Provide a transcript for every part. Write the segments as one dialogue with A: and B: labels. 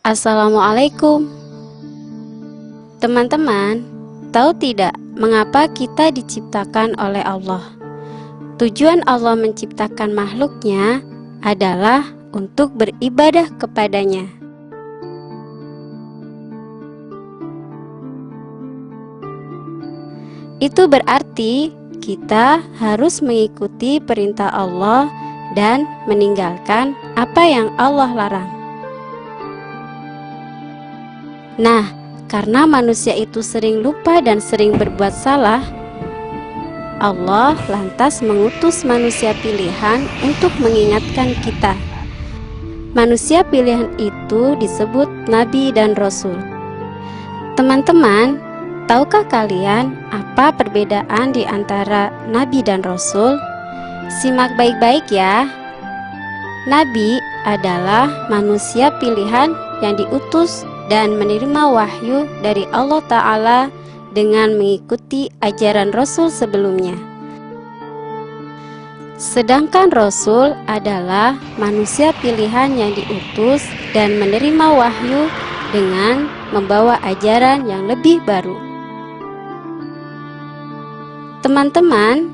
A: Assalamualaikum. Teman-teman, tahu tidak mengapa kita diciptakan oleh Allah? Tujuan Allah menciptakan makhluknya adalah untuk beribadah kepadanya. Itu berarti kita harus mengikuti perintah Allah dan meninggalkan apa yang Allah larang. Nah, karena manusia itu sering lupa dan sering berbuat salah, Allah lantas mengutus manusia pilihan untuk mengingatkan kita. Manusia pilihan itu disebut Nabi dan Rasul. Teman-teman, tahukah kalian apa perbedaan di antara Nabi dan Rasul? Simak baik-baik ya. Nabi adalah manusia pilihan yang diutus dan menerima wahyu dari Allah Ta'ala dengan mengikuti ajaran Rasul sebelumnya. Sedangkan Rasul adalah manusia pilihan yang diutus dan menerima wahyu dengan membawa ajaran yang lebih baru. Teman-teman,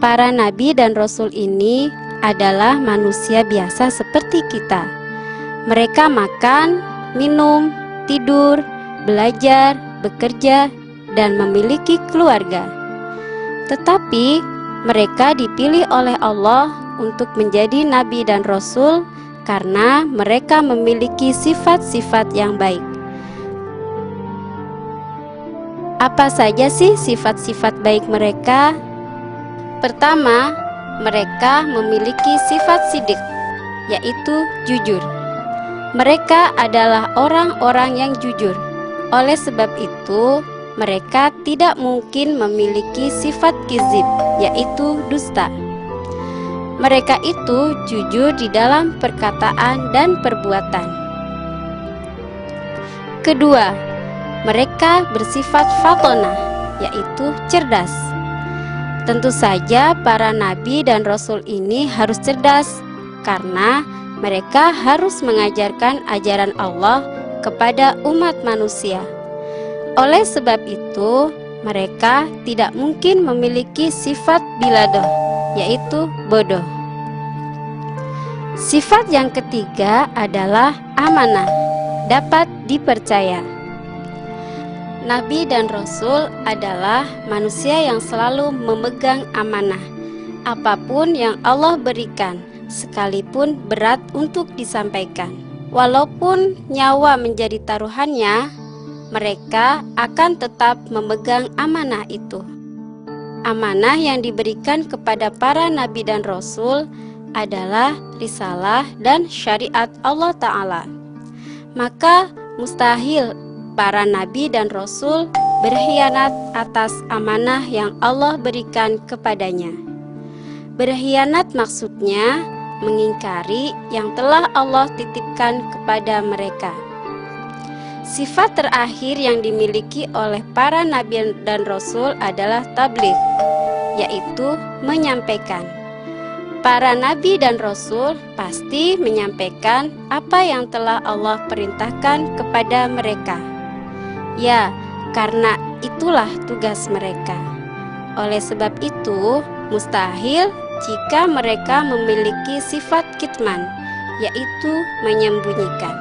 A: para nabi dan rasul ini adalah manusia biasa seperti kita. Mereka makan, minum, tidur, belajar, bekerja, dan memiliki keluarga. Tetapi mereka dipilih oleh Allah untuk menjadi nabi dan rasul karena mereka memiliki sifat-sifat yang baik. Apa saja sih sifat-sifat baik mereka? Pertama, mereka memiliki sifat sidik, yaitu jujur. Mereka adalah orang-orang yang jujur. Oleh sebab itu, mereka tidak mungkin memiliki sifat kizib, yaitu dusta. Mereka itu jujur di dalam perkataan dan perbuatan. Kedua, mereka bersifat fatonah, yaitu cerdas. Tentu saja para nabi dan rasul ini harus cerdas, karena mereka harus mengajarkan ajaran Allah kepada umat manusia. Oleh sebab itu, mereka tidak mungkin memiliki sifat biladoh, yaitu bodoh. Sifat yang ketiga adalah amanah, dapat dipercaya. Nabi dan Rasul adalah manusia yang selalu memegang amanah. Apapun yang Allah berikan, sekalipun berat untuk disampaikan. Walaupun nyawa menjadi taruhannya, mereka akan tetap memegang amanah itu. Amanah yang diberikan kepada para nabi dan rasul adalah risalah dan syariat Allah Ta'ala. Maka mustahil para nabi dan rasul berkhianat atas amanah yang Allah berikan kepadanya. Berkhianat maksudnya mengingkari yang telah Allah titipkan kepada mereka. Sifat terakhir yang dimiliki oleh para nabi dan rasul adalah tabligh, yaitu menyampaikan. Para nabi dan rasul pasti menyampaikan apa yang telah Allah perintahkan kepada mereka. Ya, karena itulah tugas mereka. Oleh sebab itu, mustahil jika mereka memiliki sifat kitman, yaitu menyembunyikan.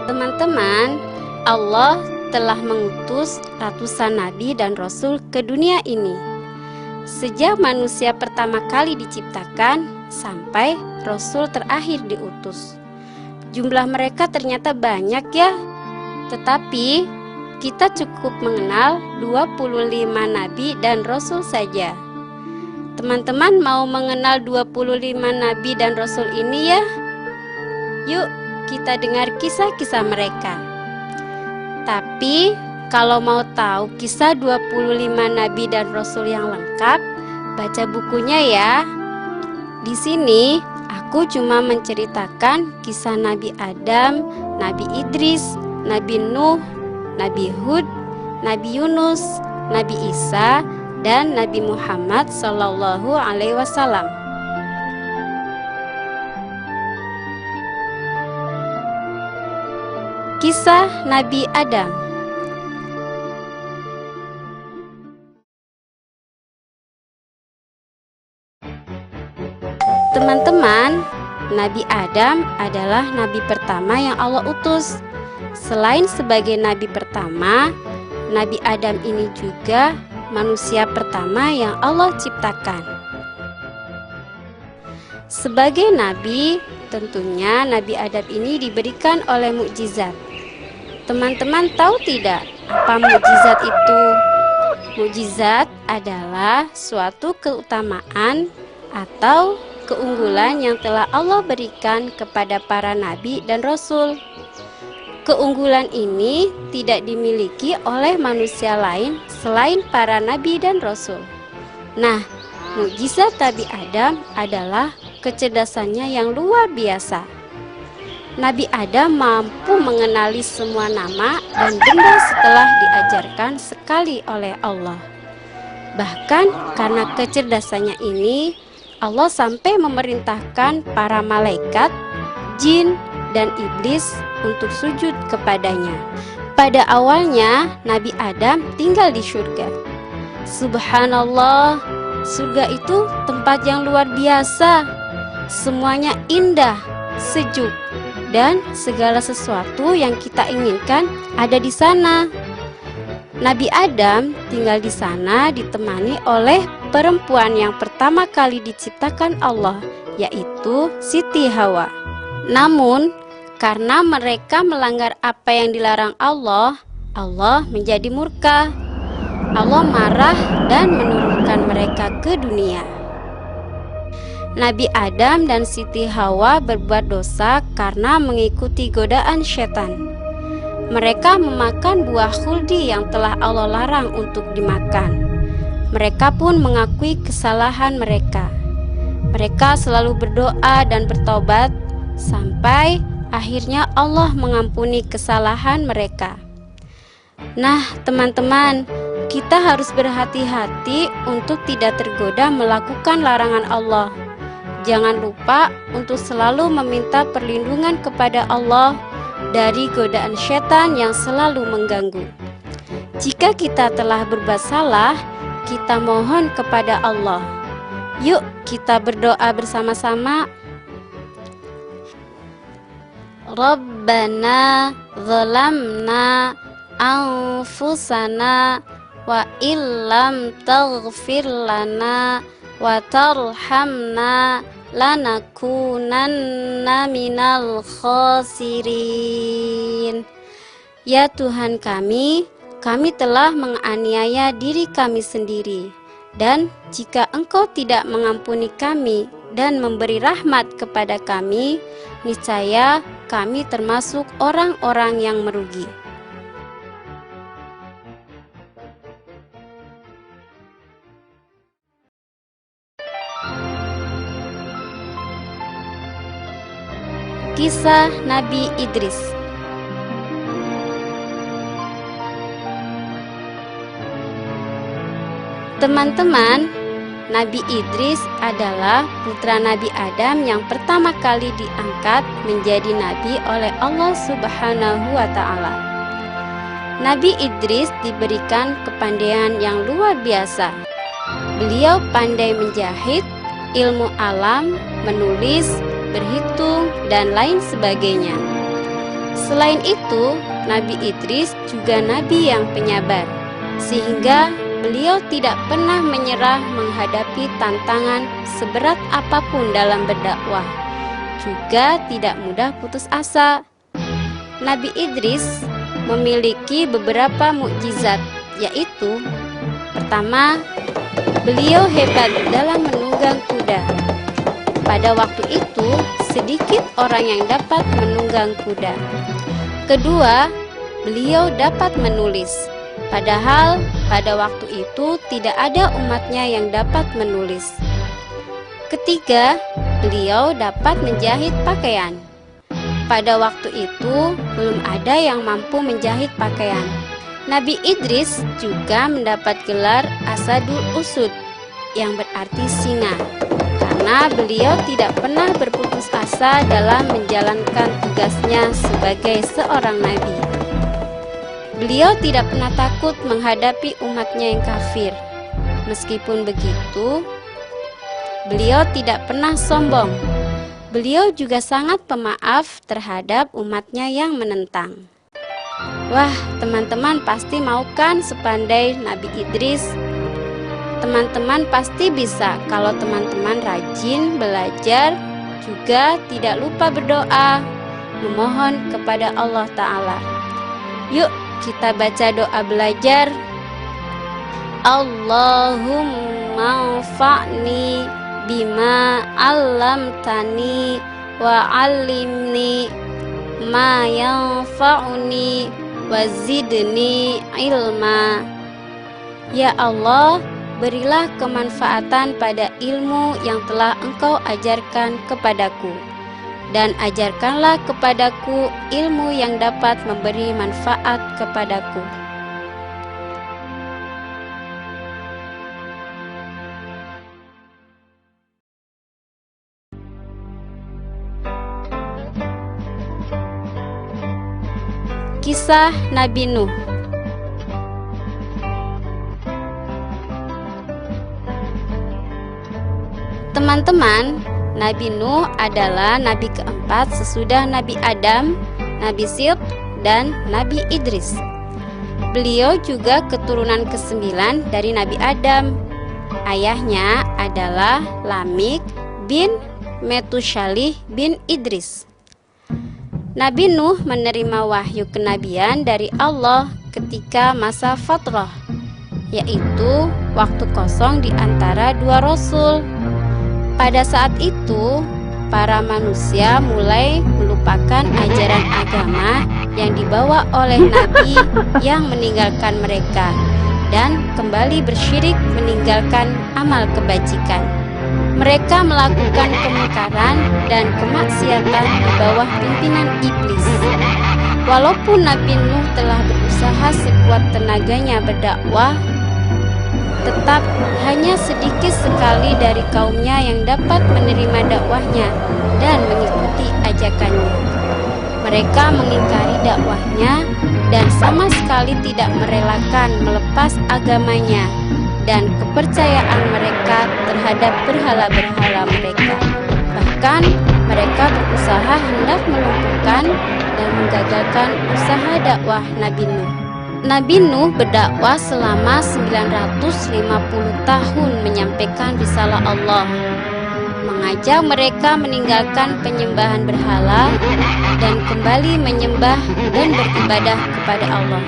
A: Teman-teman, Allah telah mengutus ratusan nabi dan rasul ke dunia ini. Sejak manusia pertama kali diciptakan sampai rasul terakhir diutus. Jumlah mereka ternyata banyak ya. Tetapi kita cukup mengenal 25 nabi dan rasul saja. Teman-teman mau mengenal 25 nabi dan rasul ini ya? Yuk kita dengar kisah-kisah mereka. Tapi kalau mau tahu kisah 25 nabi dan rasul yang lengkap, baca bukunya ya. Di sini aku cuma menceritakan kisah Nabi Adam, Nabi Idris, Nabi Nuh, Nabi Hud, Nabi Yunus, Nabi Isa, dan Nabi Muhammad Sallallahu Alaihi Wasallam. Kisah Nabi Adam. Teman-teman, Nabi Adam adalah nabi pertama yang Allah utus. Selain sebagai nabi pertama, Nabi Adam ini juga manusia pertama yang Allah ciptakan. Sebagai nabi, tentunya Nabi Adam ini diberikan oleh mukjizat. Teman-teman tahu tidak apa mukjizat itu? Mukjizat adalah suatu keutamaan atau keunggulan yang telah Allah berikan kepada para nabi dan rasul. Keunggulan ini tidak dimiliki oleh manusia lain selain para nabi dan rasul. Nah, mukjizat Nabi Adam adalah kecerdasannya yang luar biasa. Nabi Adam mampu mengenali semua nama dan benda setelah diajarkan sekali oleh Allah. Bahkan karena kecerdasannya ini, Allah sampai memerintahkan para malaikat, jin, dan iblis untuk sujud kepadanya. Pada awalnya, Nabi Adam tinggal di surga. Subhanallah, surga itu tempat yang luar biasa. Semuanya indah, sejuk, dan segala sesuatu yang kita inginkan ada di sana. Nabi Adam tinggal di sana ditemani oleh perempuan yang pertama kali diciptakan Allah, yaitu Siti Hawa. Namun, karena mereka melanggar apa yang dilarang Allah, Allah menjadi murka. Allah marah dan menurunkan mereka ke dunia. Nabi Adam dan Siti Hawa berbuat dosa karena mengikuti godaan setan. Mereka memakan buah khuldi yang telah Allah larang untuk dimakan. Mereka pun mengakui kesalahan mereka. Mereka selalu berdoa dan bertobat sampai akhirnya Allah mengampuni kesalahan mereka. Nah, teman-teman, kita harus berhati-hati untuk tidak tergoda melakukan larangan Allah. Jangan lupa untuk selalu meminta perlindungan kepada Allah dari godaan setan yang selalu mengganggu. Jika kita telah berbuat salah, kita mohon kepada Allah. Yuk kita berdoa bersama-sama. Rabbana zalamna anfusana wa illam taghfir lana wa tarhamna lanakunanna minal khasirin. Ya Tuhan kami telah menganiaya diri kami sendiri, dan jika Engkau tidak mengampuni kami dan memberi rahmat kepada kami, niscaya kami termasuk orang-orang yang merugi. Kisah Nabi Idris. Teman-teman, Nabi Idris adalah putra Nabi Adam yang pertama kali diangkat menjadi nabi oleh Allah Subhanahu wa Ta'ala. Nabi Idris diberikan kepandaian yang luar biasa. Beliau pandai menjahit, ilmu alam, menulis, berhitung, dan lain sebagainya. Selain itu, Nabi Idris juga nabi yang penyabar, sehingga beliau tidak pernah menyerah menghadapi tantangan seberat apapun dalam berdakwah, juga tidak mudah putus asa. Nabi Idris memiliki beberapa mukjizat, yaitu: pertama, beliau hebat dalam menunggang kuda. Pada waktu itu, sedikit orang yang dapat menunggang kuda. Kedua, beliau dapat menulis. Padahal pada waktu itu tidak ada umatnya yang dapat menulis. Ketiga, beliau dapat menjahit pakaian. Pada waktu itu belum ada yang mampu menjahit pakaian. Nabi Idris juga mendapat gelar Asadul Usud, yang berarti singa, karena karena beliau tidak pernah berputus asa dalam menjalankan tugasnya sebagai seorang nabi. Beliau tidak pernah takut menghadapi umatnya yang kafir. Meskipun begitu, beliau tidak pernah sombong. Beliau juga sangat pemaaf terhadap umatnya yang menentang. Wah, teman-teman pasti mau kan sepandai Nabi Idris? Teman-teman pasti bisa kalau teman-teman rajin belajar, juga tidak lupa berdoa, memohon kepada Allah Ta'ala. Yuk kita baca doa belajar. Allahumma anfa'ni bima 'allamtani wa 'allimni ma yanfa'uni wa zidni ilma. Ya Allah, berilah kemanfaatan pada ilmu yang telah Engkau ajarkan kepadaku, dan ajarkanlah kepadaku ilmu yang dapat memberi manfaat kepadaku. Kisah Nabi Nuh. Teman-teman, Nabi Nuh adalah nabi keempat sesudah Nabi Adam, Nabi Syed, dan Nabi Idris. Beliau juga keturunan ke-9 dari Nabi Adam. Ayahnya adalah Lamik bin Metushalih bin Idris. Nabi Nuh menerima wahyu kenabian dari Allah ketika masa fatrah, yaitu waktu kosong di antara dua rasul. Pada saat itu, para manusia mulai melupakan ajaran agama yang dibawa oleh Nabi yang meninggalkan mereka dan kembali bersyirik meninggalkan amal kebajikan. Mereka melakukan kemungkaran dan kemaksiatan di bawah pimpinan iblis. Walaupun Nabi Nuh telah berusaha sekuat tenaganya berdakwah, tetap hanya sedikit sekali dari kaumnya yang dapat menerima dakwahnya dan mengikuti ajakannya. Mereka mengingkari dakwahnya dan sama sekali tidak merelakan melepas agamanya dan kepercayaan mereka terhadap berhala-berhala mereka. Bahkan mereka berusaha hendak melumpuhkan dan menggagalkan usaha dakwah Nabi Nuh. Nabi Nuh berdakwah selama 950 tahun menyampaikan risalah Allah, mengajak mereka meninggalkan penyembahan berhala dan kembali menyembah dan beribadah kepada Allah.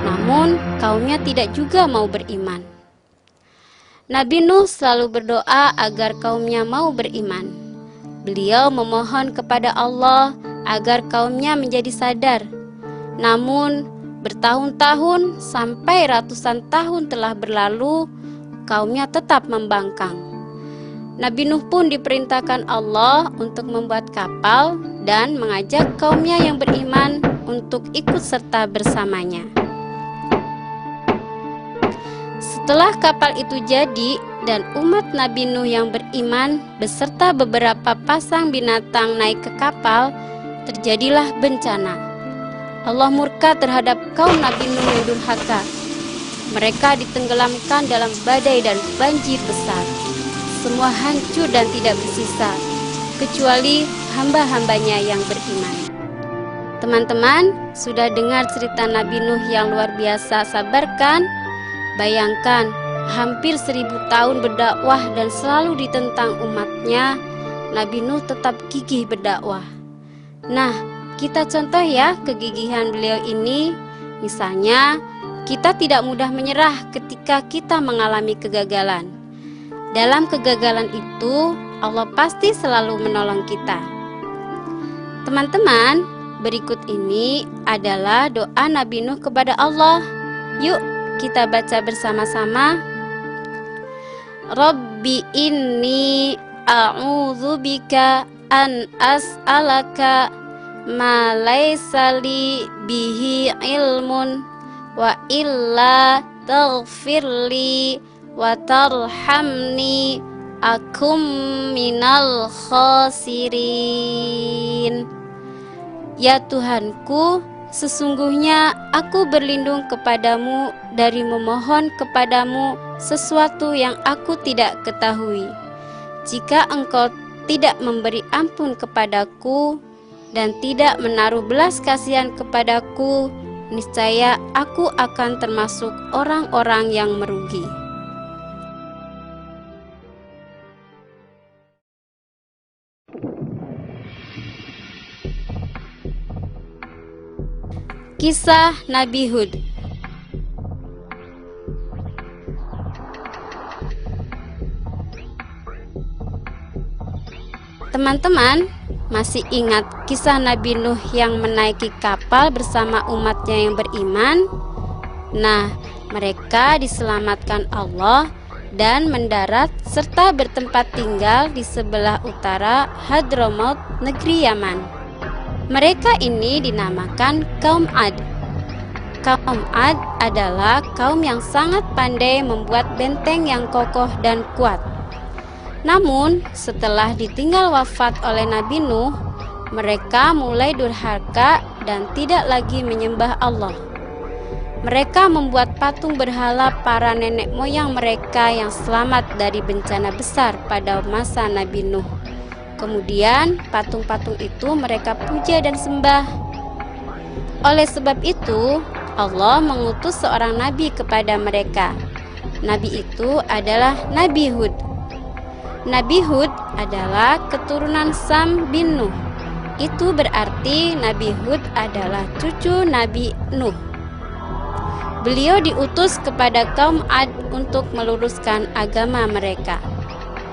A: Namun kaumnya tidak juga mau beriman. Nabi Nuh selalu berdoa agar kaumnya mau beriman. Beliau memohon kepada Allah agar kaumnya menjadi sadar. Namun bertahun-tahun sampai ratusan tahun telah berlalu, kaumnya tetap membangkang. Nabi Nuh pun diperintahkan Allah untuk membuat kapal dan mengajak kaumnya yang beriman untuk ikut serta bersamanya. Setelah kapal itu jadi dan umat Nabi Nuh yang beriman beserta beberapa pasang binatang naik ke kapal, terjadilah bencana. Allah murka terhadap kaum Nabi Nuh yang durhaka. Mereka ditenggelamkan dalam badai dan banjir besar. Semua hancur dan tidak bersisa, kecuali hamba-hambanya yang beriman. Teman-teman, sudah dengar cerita Nabi Nuh yang luar biasa sabar kan? Bayangkan, hampir 1000 tahun berdakwah dan selalu ditentang umatnya, Nabi Nuh tetap gigih berdakwah. Nah, kita contoh ya kegigihan beliau ini. Misalnya, kita tidak mudah menyerah ketika kita mengalami kegagalan. Dalam kegagalan itu, Allah pasti selalu menolong kita. Teman-teman, berikut ini adalah doa Nabi Nuh kepada Allah. Yuk, kita baca bersama-sama. Rabbi inni a'udzubika an as'alaka ma laysa li bihi ilmun wa illa taghfirli wa tarhamni akum minal khasirin. Ya Tuhanku, sesungguhnya aku berlindung kepadamu dari memohon kepadamu sesuatu yang aku tidak ketahui. Jika engkau tidak memberi ampun kepadaku dan tidak menaruh belas kasihan kepadaku, niscaya aku akan termasuk orang-orang yang merugi. Kisah Nabi Hud. Teman-teman, masih ingat kisah Nabi Nuh yang menaiki kapal bersama umatnya yang beriman? Nah, mereka diselamatkan Allah dan mendarat serta bertempat tinggal di sebelah utara Hadramaut, negeri Yaman. Mereka ini dinamakan kaum Ad. Kaum Ad adalah kaum yang sangat pandai membuat benteng yang kokoh dan kuat. Namun, setelah ditinggal wafat oleh Nabi Nuh, mereka mulai durhaka dan tidak lagi menyembah Allah. Mereka membuat patung berhala para nenek moyang mereka yang selamat dari bencana besar pada masa Nabi Nuh. Kemudian patung-patung itu mereka puja dan sembah. Oleh sebab itu, Allah mengutus seorang nabi kepada mereka. Nabi itu adalah Nabi Hud. Nabi Hud adalah keturunan Sam bin Nuh. Itu berarti Nabi Hud adalah cucu Nabi Nuh. Beliau diutus kepada kaum Ad untuk meluruskan agama mereka.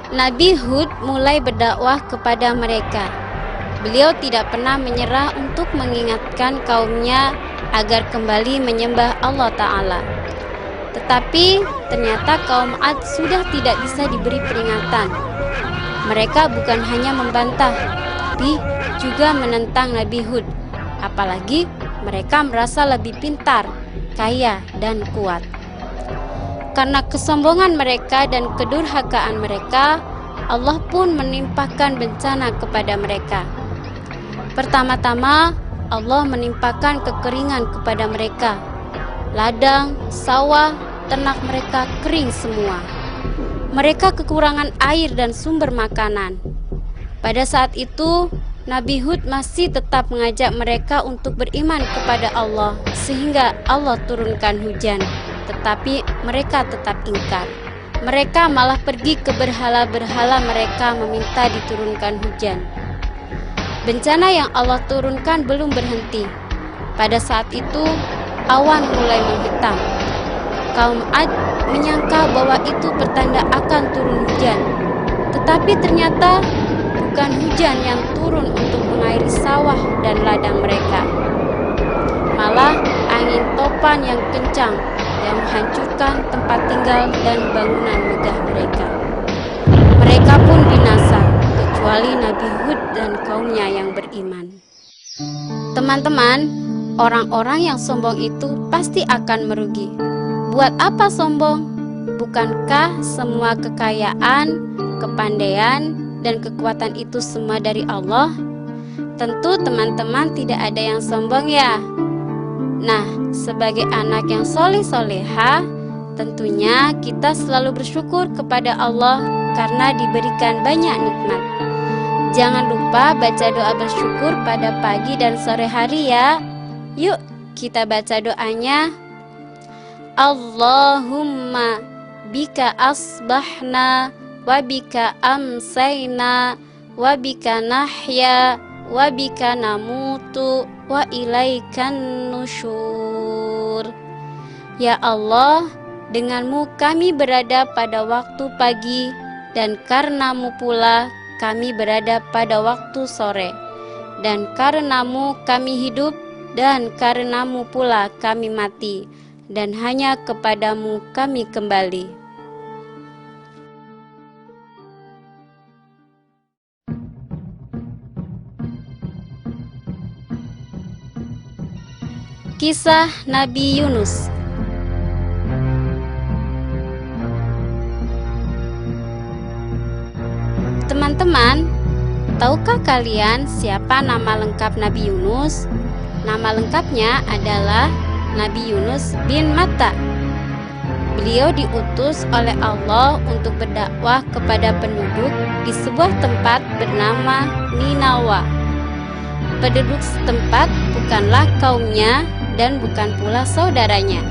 A: Nabi Hud mulai berdakwah kepada mereka. Beliau tidak pernah menyerah untuk mengingatkan kaumnya agar kembali menyembah Allah Ta'ala. Tetapi ternyata kaum Ad sudah tidak bisa diberi peringatan. Mereka bukan hanya membantah, tapi juga menentang Nabi Hud. Apalagi mereka merasa lebih pintar, kaya, dan kuat. Karena kesombongan mereka dan kedurhakaan mereka, Allah pun menimpakan bencana kepada mereka. Pertama-tama, Allah menimpakan kekeringan kepada mereka. Ladang, sawah, ternak mereka kering semua. Mereka kekurangan air dan sumber makanan. Pada saat itu, Nabi Hud masih tetap mengajak mereka untuk beriman kepada Allah, sehingga Allah turunkan hujan. Tetapi mereka tetap ingkar. Mereka malah pergi ke berhala-berhala mereka meminta diturunkan hujan. Bencana yang Allah turunkan belum berhenti. Pada saat itu, awan mulai menghitam. Kaum Ad menyangka bahwa itu pertanda akan turun hujan. Tetapi ternyata bukan hujan yang turun untuk mengairi sawah dan ladang mereka. Malah angin topan yang kencang yang menghancurkan tempat tinggal dan bangunan megah mereka. Mereka pun binasa, kecuali Nabi Hud dan kaumnya yang beriman. Teman-teman, orang-orang yang sombong itu pasti akan merugi. Buat apa sombong? Bukankah semua kekayaan, kepandaian, dan kekuatan itu semua dari Allah? Tentu teman-teman tidak ada yang sombong ya. Nah, sebagai anak yang soleh-soleha, tentunya kita selalu bersyukur kepada Allah karena diberikan banyak nikmat. Jangan lupa baca doa bersyukur pada pagi dan sore hari ya. Yuk, kita baca doanya. Allahumma bika asbahna wa bika amsayna wa bika nahya wa bika namutu wa ilaikan nusyur. Ya Allah, denganmu kami berada pada waktu pagi, dan karenamu pula kami berada pada waktu sore, dan karenamu kami hidup, dan karenamu pula kami mati, dan hanya kepadamu kami kembali. Kisah Nabi Yunus. Teman-teman, tahukah kalian siapa nama lengkap Nabi Yunus? Nama lengkapnya adalah Nabi Yunus bin Matta. Beliau diutus oleh Allah untuk berdakwah kepada penduduk di sebuah tempat bernama Ninawa. Penduduk setempat bukanlah kaumnya dan bukan pula saudaranya.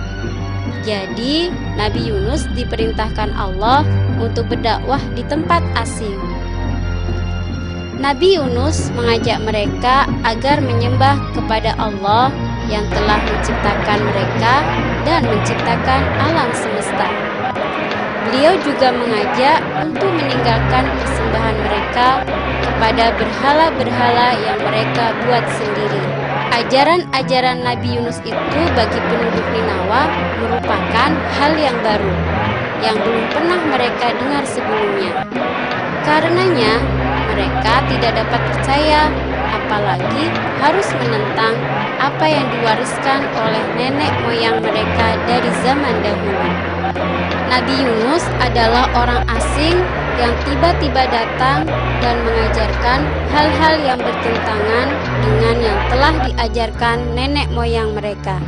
A: Jadi, Nabi Yunus diperintahkan Allah untuk berdakwah di tempat asing. Nabi Yunus mengajak mereka agar menyembah kepada Allah yang telah menciptakan mereka dan menciptakan alam semesta. Beliau juga mengajak untuk meninggalkan persembahan mereka kepada berhala-berhala yang mereka buat sendiri. Ajaran-ajaran Nabi Yunus itu bagi penduduk Ninawa merupakan hal yang baru, yang belum pernah mereka dengar sebelumnya. Karenanya, mereka tidak dapat percaya, apalagi harus menentang apa yang diwariskan oleh nenek moyang mereka dari zaman dahulu. Nabi Yunus adalah orang asing yang tiba-tiba datang dan mengajarkan hal-hal yang bertentangan dengan yang telah diajarkan nenek moyang mereka.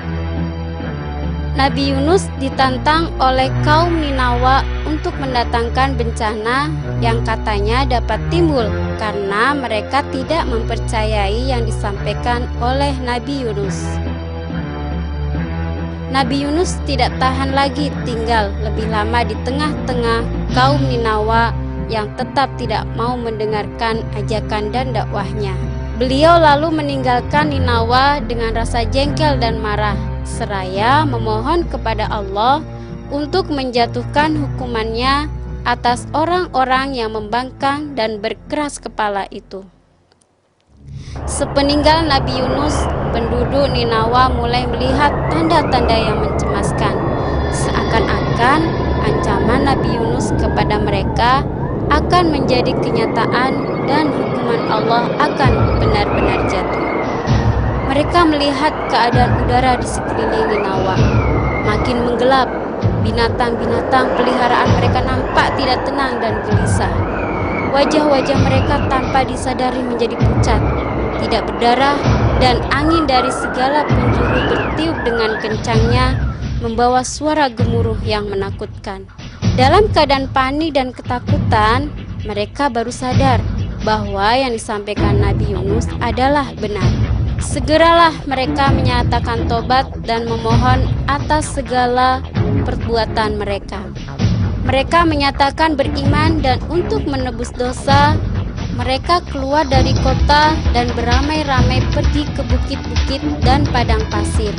A: Nabi Yunus ditantang oleh kaum Ninawa untuk mendatangkan bencana yang katanya dapat timbul karena mereka tidak mempercayai yang disampaikan oleh Nabi Yunus. Nabi Yunus tidak tahan lagi tinggal lebih lama di tengah-tengah kaum Ninawa yang tetap tidak mau mendengarkan ajakan dan dakwahnya. Beliau lalu meninggalkan Ninawa dengan rasa jengkel dan marah, seraya memohon kepada Allah untuk menjatuhkan hukumannya atas orang-orang yang membangkang dan berkeras kepala itu. Sepeninggal Nabi Yunus, penduduk Ninawa mulai melihat tanda-tanda yang mencemaskan. Seakan-akan ancaman Nabi Yunus kepada mereka akan menjadi kenyataan dan hukuman Allah akan benar-benar jatuh. Mereka melihat keadaan udara di sekeliling Ninawa makin menggelap. Binatang-binatang peliharaan mereka nampak tidak tenang dan gelisah. Wajah-wajah mereka tanpa disadari menjadi pucat, tidak berdarah, dan angin dari segala penjuru bertiup dengan kencangnya, membawa suara gemuruh yang menakutkan. Dalam keadaan panik dan ketakutan, mereka baru sadar bahwa yang disampaikan Nabi Yunus adalah benar. Segeralah mereka menyatakan tobat dan memohon atas segala perbuatan mereka. Mereka menyatakan beriman dan untuk menebus dosa, mereka keluar dari kota dan beramai-ramai pergi ke bukit-bukit dan padang pasir,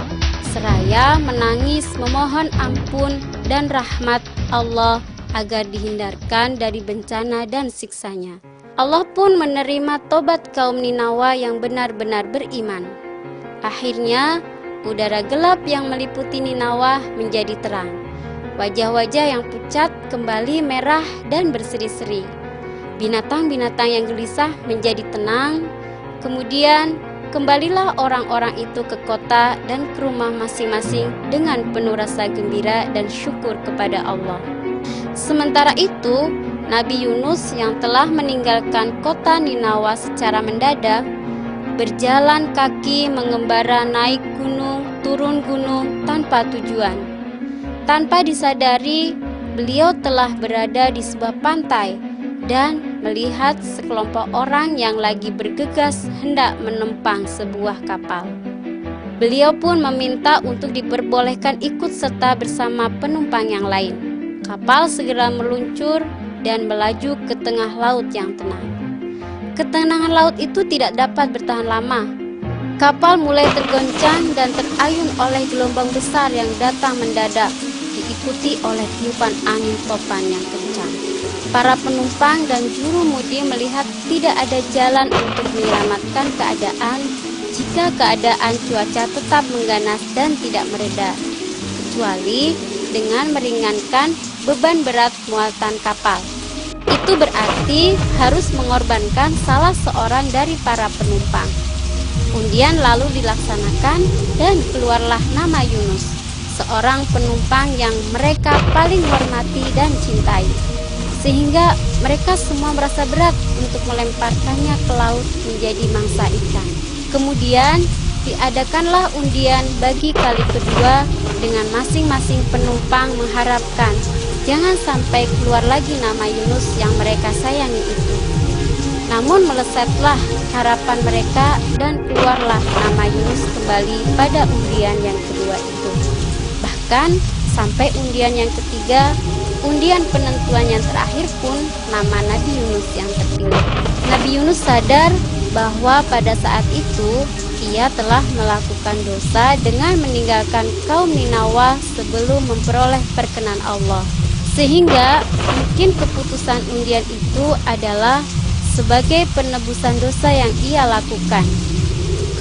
A: seraya menangis memohon ampun dan rahmat Allah agar dihindarkan dari bencana dan siksanya. Allah pun menerima tobat kaum Ninawa yang benar-benar beriman. Akhirnya, udara gelap yang meliputi Ninawa menjadi terang. Wajah-wajah yang pucat kembali merah dan berseri-seri. Binatang-binatang yang gelisah menjadi tenang. Kemudian, kembalilah orang-orang itu ke kota dan ke rumah masing-masing dengan penuh rasa gembira dan syukur kepada Allah. Sementara itu, Nabi Yunus yang telah meninggalkan kota Ninawa secara mendadak, berjalan kaki mengembara naik gunung, turun gunung tanpa tujuan. Tanpa disadari, beliau telah berada di sebuah pantai dan melihat sekelompok orang yang lagi bergegas hendak menempang sebuah kapal. Beliau pun meminta untuk diperbolehkan ikut serta bersama penumpang yang lain. Kapal segera meluncur dan melaju ke tengah laut yang tenang. Ketenangan laut itu tidak dapat bertahan lama. Kapal mulai tergoncang dan terayun oleh gelombang besar yang datang mendadak, diikuti oleh tiupan angin topan yang kencang. Para penumpang dan juru mudi melihat tidak ada jalan untuk menyelamatkan keadaan jika keadaan cuaca tetap mengganas dan tidak mereda, kecuali dengan meringankan beban berat muatan kapal. Itu berarti harus mengorbankan salah seorang dari para penumpang. Undian lalu dilaksanakan dan keluarlah nama Yunus, seorang penumpang yang mereka paling hormati dan cintai. sehingga mereka semua merasa berat untuk melemparkannya ke laut menjadi mangsa ikan. Kemudian diadakanlah undian bagi kali kedua dengan masing-masing penumpang mengharapkan jangan sampai keluar lagi nama Yunus yang mereka sayangi itu. Namun melesetlah harapan mereka dan keluarlah nama Yunus kembali pada undian yang kedua itu. Bahkan sampai undian yang ketiga, undian penentuan yang terakhir pun nama Nabi Yunus yang terpilih. Nabi Yunus sadar bahwa pada saat itu ia telah melakukan dosa dengan meninggalkan kaum Ninawa sebelum memperoleh perkenan Allah. Sehingga mungkin keputusan undian itu adalah sebagai penebusan dosa yang ia lakukan.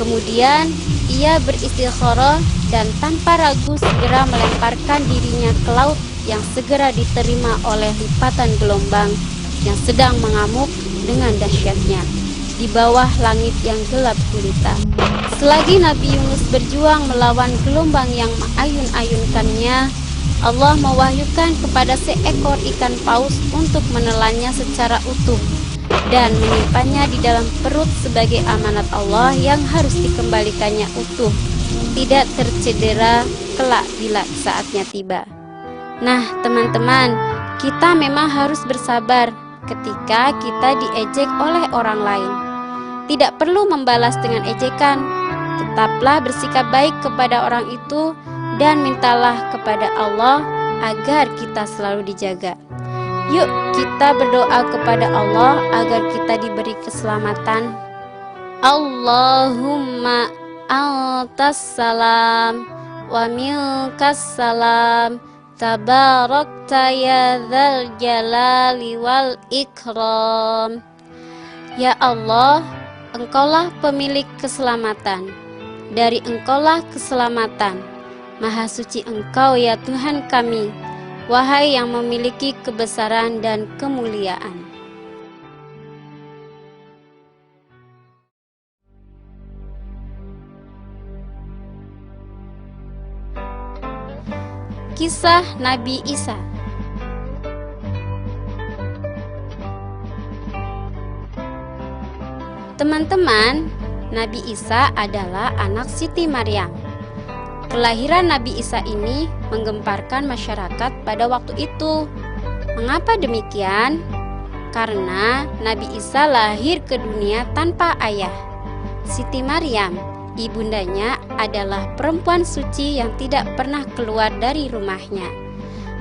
A: Kemudian ia beristikharah dan tanpa ragu segera melemparkan dirinya ke laut yang segera diterima oleh lipatan gelombang yang sedang mengamuk dengan dahsyatnya di bawah langit yang gelap gulita. Selagi Nabi Yunus berjuang melawan gelombang yang mengayun-ayunkannya, Allah mewahyukan kepada seekor ikan paus untuk menelannya secara utuh dan menyimpannya di dalam perut sebagai amanat Allah yang harus dikembalikannya utuh, tidak tercedera kelak bila saatnya tiba. Nah, teman-teman, kita memang harus bersabar ketika kita diejek oleh orang lain. Tidak perlu membalas dengan ejekan, tetaplah bersikap baik kepada orang itu dan mintalah kepada Allah agar kita selalu dijaga. Yuk kita berdoa kepada Allah agar kita diberi keselamatan. Allahumma antas salam wa minkas salam tabarakta ya dzal jalali wal ikram. Ya Allah, Engkaulah pemilik keselamatan. Dari Engkaulah keselamatan. Maha suci Engkau ya Tuhan kami, wahai yang memiliki kebesaran dan kemuliaan. Kisah Nabi Isa. Teman-teman, Nabi Isa adalah anak Siti Maryam. Kelahiran Nabi Isa ini menggemparkan masyarakat pada waktu itu. Mengapa demikian? Karena Nabi Isa lahir ke dunia tanpa ayah. Siti Maryam, ibundanya, adalah perempuan suci yang tidak pernah keluar dari rumahnya.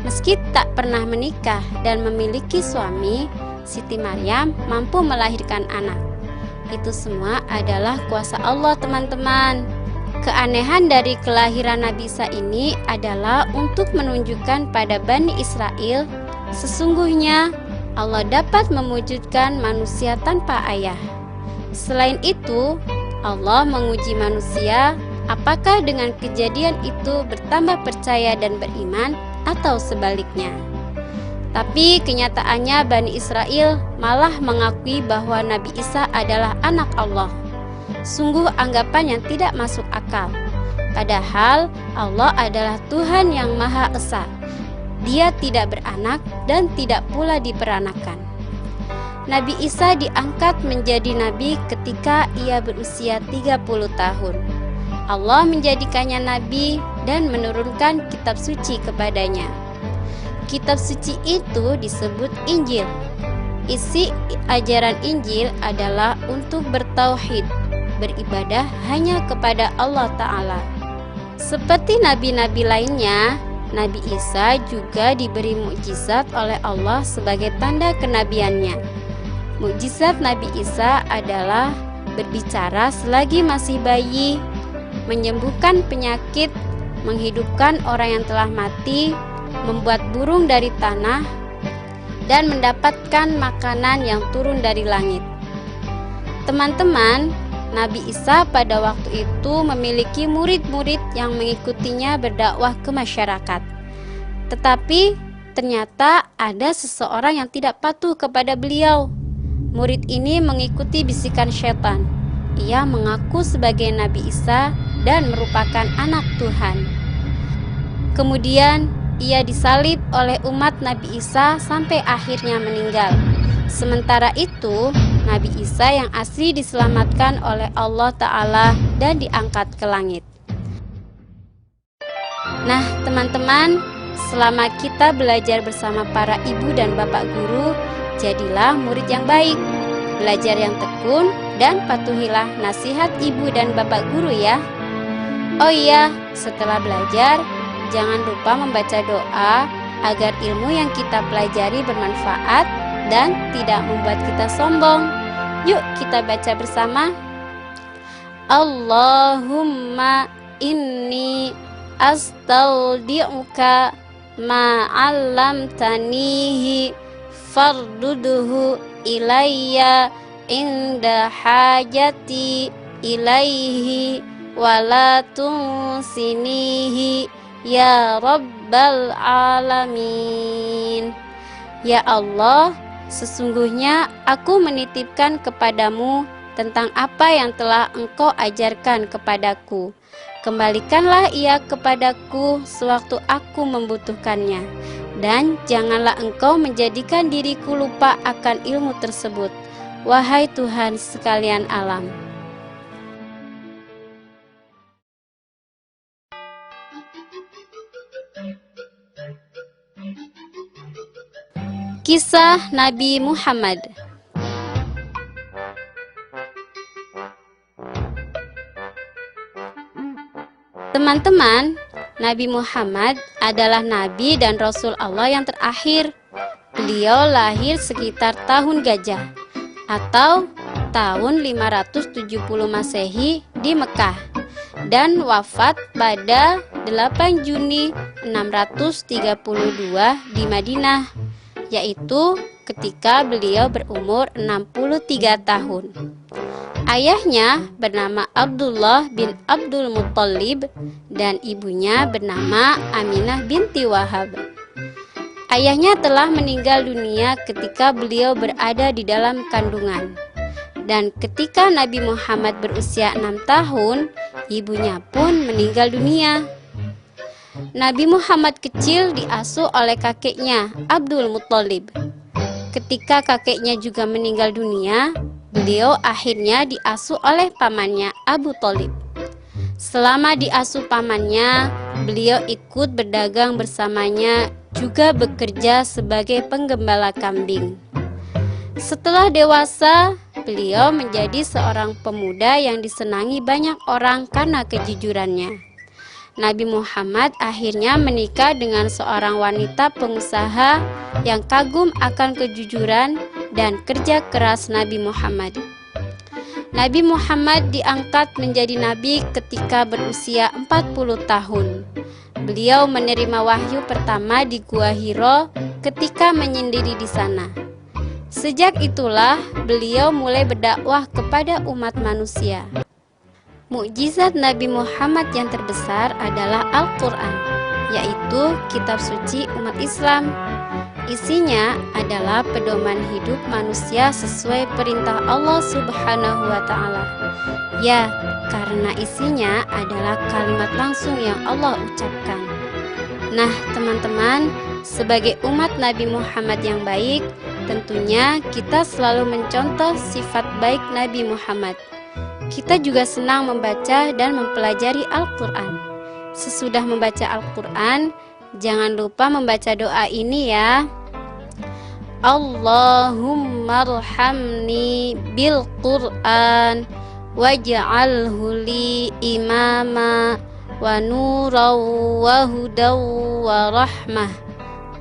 A: Meski tak pernah menikah dan memiliki suami, Siti Maryam mampu melahirkan anak. Itu semua adalah kuasa Allah, teman-teman. Keanehan dari kelahiran Nabi Isa ini adalah untuk menunjukkan pada Bani Israel sesungguhnya Allah dapat mewujudkan manusia tanpa ayah. Selain itu, Allah menguji manusia apakah dengan kejadian itu bertambah percaya dan beriman atau sebaliknya. Tapi kenyataannya Bani Israel malah mengakui bahwa Nabi Isa adalah anak Allah. Sungguh anggapan yang tidak masuk akal. Padahal Allah adalah Tuhan yang Maha Esa. Dia tidak beranak dan tidak pula diperanakan. Nabi Isa diangkat menjadi nabi ketika ia berusia 30 tahun. Allah menjadikannya nabi dan menurunkan kitab suci kepadanya. Kitab suci itu disebut Injil. Isi ajaran Injil adalah untuk bertauhid, beribadah hanya kepada Allah Ta'ala. Seperti nabi-nabi lainnya, Nabi Isa juga diberi mukjizat oleh Allah sebagai tanda kenabiannya. Mukjizat Nabi Isa adalah berbicara selagi masih bayi, menyembuhkan penyakit, menghidupkan orang yang telah mati, membuat burung dari tanah, dan mendapatkan makanan yang turun dari langit. Teman-teman, Nabi Isa pada waktu itu memiliki murid-murid yang mengikutinya berdakwah ke masyarakat. Tetapi ternyata ada seseorang yang tidak patuh kepada beliau. Murid ini mengikuti bisikan syaitan. Ia mengaku sebagai Nabi Isa dan merupakan anak Tuhan. Kemudian ia disalib oleh umat Nabi Isa sampai akhirnya meninggal. Sementara itu, Nabi Isa yang asli diselamatkan oleh Allah Ta'ala dan diangkat ke langit. Nah, teman-teman, selama kita belajar bersama para ibu dan bapak guru, jadilah murid yang baik, belajar yang tekun, dan patuhilah nasihat ibu dan bapak guru ya. Oh iya, setelah belajar, jangan lupa membaca doa agar ilmu yang kita pelajari bermanfaat dan tidak membuat kita sombong. Yuk kita baca bersama. Allahumma inni astaudi'uka ma'allamtanihi farduduhu ilayya inda hajati ilaihi wala tunsinihi ya rabbal alamin. Ya Allah, sesungguhnya aku menitipkan kepadamu tentang apa yang telah Engkau ajarkan kepadaku. Kembalikanlah ia kepadaku sewaktu aku membutuhkannya, dan janganlah Engkau menjadikan diriku lupa akan ilmu tersebut, wahai Tuhan sekalian alam. Kisah Nabi Muhammad. Teman-teman, Nabi Muhammad adalah Nabi dan Rasul Allah yang terakhir. Beliau lahir sekitar tahun Gajah atau tahun 570 Masehi di Mekah dan wafat pada 8 Juni 632 di Madinah, yaitu ketika beliau berumur 63 tahun. Ayahnya bernama Abdullah bin Abdul Muttalib dan ibunya bernama Aminah binti Wahab. Ayahnya telah meninggal dunia ketika beliau berada di dalam kandungan. Dan ketika Nabi Muhammad berusia 6 tahun, ibunya pun meninggal dunia. Nabi Muhammad kecil diasuh oleh kakeknya, Abdul Muttalib. Ketika kakeknya juga meninggal dunia, beliau akhirnya diasuh oleh pamannya, Abu Thalib. Selama diasuh pamannya, beliau ikut berdagang bersamanya, juga bekerja sebagai penggembala kambing. Setelah dewasa, beliau menjadi seorang pemuda yang disenangi banyak orang karena kejujurannya. Nabi Muhammad akhirnya menikah dengan seorang wanita pengusaha yang kagum akan kejujuran dan kerja keras Nabi Muhammad. Nabi Muhammad diangkat menjadi nabi ketika berusia 40 tahun. Beliau menerima wahyu pertama di Gua Hiro ketika menyendiri di sana. Sejak itulah beliau mulai berdakwah kepada umat manusia. Mukjizat Nabi Muhammad yang terbesar adalah Al-Quran, yaitu kitab suci umat Islam. Isinya adalah pedoman hidup manusia sesuai perintah Allah Subhanahu wa Ta'ala. Ya, karena isinya adalah kalimat langsung yang Allah ucapkan. Nah, teman-teman, sebagai umat Nabi Muhammad yang baik, tentunya kita selalu mencontoh sifat baik Nabi Muhammad. Kita juga senang membaca dan mempelajari Al-Quran. Sesudah membaca Al-Quran, jangan lupa membaca doa ini ya. Allahumma arhamni bil Qur'an waj'alhu li imama wa nuran wa hudaw wa rahmah.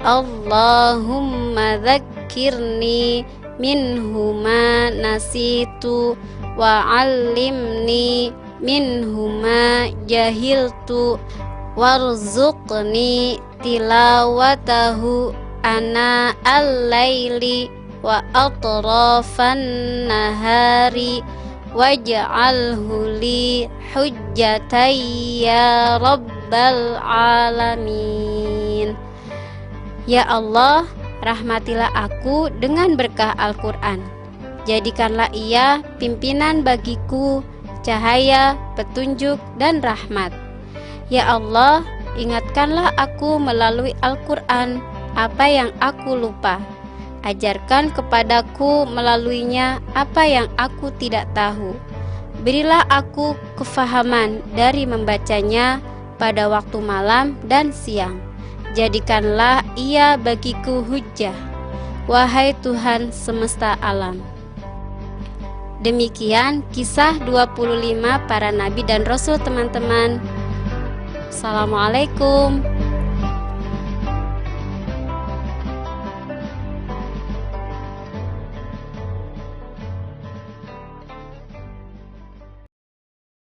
A: Allahumma dzakkirni minhu ma nasitu wa 'allimni minhu ma jahiltu warzuqni tilawatahu ana al-laili wa atrafan nahari waj'alhu li hujjatan ya rabbal alamin. Ya Allah, rahmatilah aku dengan berkah Al-Quran. Jadikanlah ia pimpinan bagiku, cahaya, petunjuk, dan rahmat. Ya Allah, Ingatkanlah aku melalui Al-Quran apa yang aku lupa. Ajarkan kepadaku melaluinya apa yang aku tidak tahu. Berilah aku kefahaman dari membacanya pada waktu malam dan siang. Jadikanlah ia bagiku hujjah, wahai Tuhan semesta alam. Demikian kisah 25 para nabi dan rasul, teman-teman. Assalamualaikum.